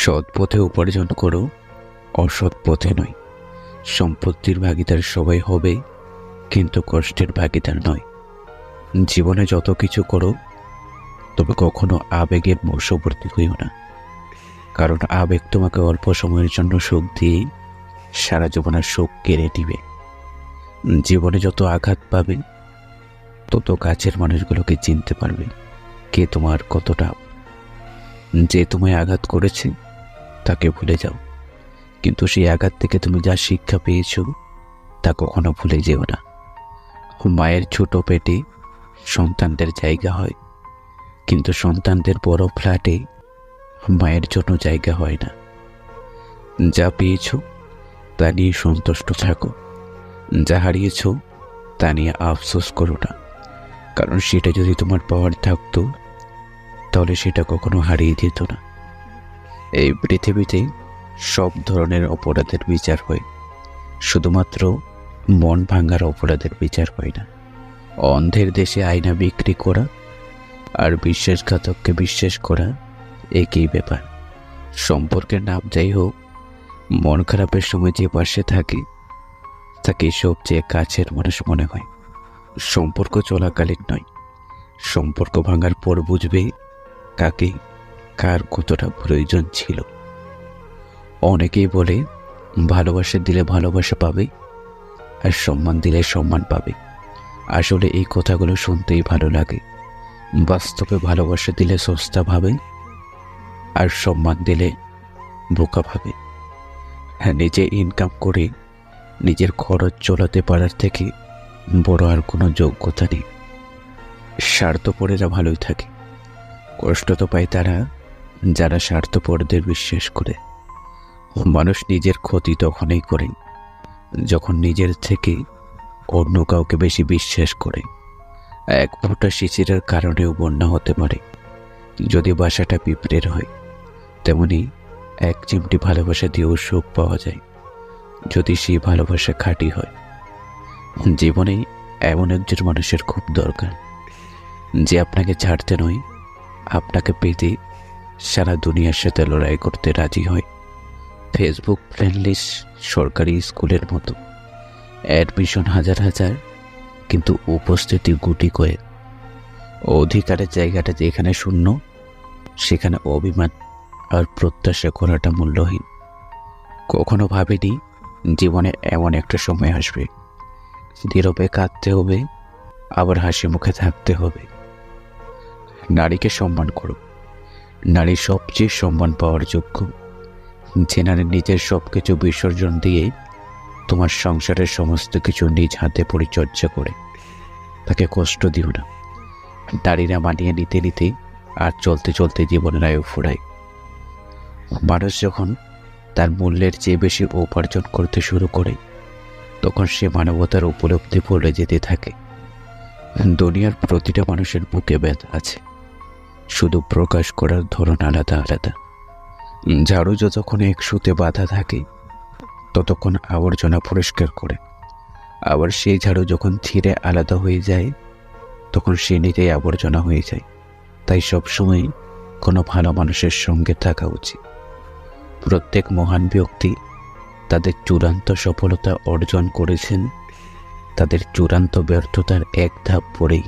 সৎ পথে উপার্জন করো, অসৎ পথে নয়। সম্পত্তির ভাগীদার সবাই হবে, কিন্তু কষ্টের ভাগীদার নয়। জীবনে যত কিছু করো, তবে কখনো আবেগের বশবর্তী হইও না। কারণ আবেগ তোমাকে অল্প সময়ের জন্য সুখ দিয়ে সারা জীবনের সুখ কেড়ে দিবে। জীবনে যত আঘাত পাবে, তত কাছের মানুষগুলোকে চিনতে পারবে কে তোমার কতটা। যে তোমায় আঘাত করেছে তাকে ভুলে যাও, কিন্তু সেই আঘাত থেকে তুমি যা শিক্ষা পেয়েছ তা কখনো ভুলে যেও না। মায়ের ছোট পেটে সন্তানদের জায়গা হয়, কিন্তু সন্তানদের বড় ফ্ল্যাটে মায়ের জন্য জায়গা হয় না। যা পেয়েছ তা নিয়ে সন্তুষ্ট থাকো, যা হারিয়েছ তা নিয়ে আফসোস করো না। কারণ সেটা যদি তোমার পাওয়ার থাকতো, তাহলে সেটা কখনো হারিয়ে যেত না। এই পৃথিবীতে সব ধরনের অপরাধের বিচার হয়, শুধুমাত্র মন ভাঙার অপরাধের বিচার হয় না। অন্ধের দেশে আয়না বিক্রি করা আর বিশ্বাসঘাতককে বিশ্বাস করা একই ব্যাপার। সম্পর্কের নাম যাই হোক, মন খারাপের সময় যে পাশে থাকে তাকে সবচেয়ে কাছের মানুষ মনে হয়। সম্পর্ক চলাকালীন নয়, সম্পর্ক ভাঙার পর বুঝবে কাকে কার কতটা প্রয়োজন ছিল। অনেকেই বলে ভালোবাসা দিলে ভালোবাসা পাবে, আর সম্মান দিলে সম্মান পাবে। আসলে এই কথাগুলো শুনতেই ভালো লাগে। বাস্তবে ভালোবাসা দিলে সস্তা ভাবে, আর সম্মান দিলে বোকা ভাবে। হ্যাঁ, নিজে ইনকাম করে নিজের খরচ চলাতে পারার থেকে বড় আর কোনো যোগ্যতা নেই। স্বার্থপরেরা ভালোই থাকে, কষ্ট তো পায় তারা যারা স্বার্থপরদের বিশ্বাস করে। মানুষ নিজের ক্ষতি তখনই করে যখন নিজের থেকে অন্য কাউকে বেশি বিশ্বাস করে। এক ফোঁটা শিশিরের কারণেও বন্যা হতে পারে যদি বাসাটা পিঁপড়ের হয়। তেমনি এক চিমটি ভালোবাসা দিয়েও সুখ পাওয়া যায় যদি সেই ভালোবাসা খাঁটি হয়। জীবনে এমন একজন মানুষের খুব দরকার, যে আপনাকে ছাড়তে নয়, আপনাকে পেতে সারা দুনিয়ার সাথে লড়াই করতে রাজি হয়। ফেসবুক ফ্রেন্ড লিস্ট সরকারি স্কুলের মতো, অ্যাডমিশন হাজার হাজার, কিন্তু উপস্থিতি গুটি কয়েক। অধিকারের জায়গাটা যেখানে শূন্য, সেখানে অভিমান আর প্রত্যাশা করাটা মূল্যহীন। কখনো ভাবিনি জীবনে এমন একটা সময় আসবে, নীরবে কাঁদতে হবে, আবার হাসি মুখে থাকতে হবে। নারীকে সম্মান করো। নারী সবচেয়ে সম্মান পাওয়ার যোগ্য। যে নারী নিজের সবকিছু বিসর্জন দিয়ে তোমার সংসারের সমস্ত কিছু নিজ হাতে পরিচর্যা করে, তাকে কষ্ট দিও না। নারীরা মানিয়ে নিতে নিতে আর চলতে চলতে জীবনের আয়ু ফুরায়। মানুষ যখন তার মূল্যের চেয়ে বেশি উপার্জন করতে শুরু করে, তখন সে মানবতার উপলব্ধি ভুলে যেতে থাকে। দুনিয়ার প্রতিটা মানুষের বুকে ব্যথা আছে, শুধু প্রকাশ করার ধরন আলাদা আলাদা। ঝাড়ু যতক্ষণ এক সুতে বাঁধা থাকে, ততক্ষণ আবর্জনা পরিষ্কার করে। আবার সেই ঝাড়ু যখন ছিঁড়ে আলাদা হয়ে যায়, তখন সে নিজেই আবর্জনা হয়ে যায়। তাই সবসময় কোনো ভালো মানুষের সঙ্গে থাকা উচিত। প্রত্যেক মহান ব্যক্তি তাদের চূড়ান্ত সফলতা অর্জন করেছেন তাদের চূড়ান্ত ব্যর্থতার এক ধাপ পরেই।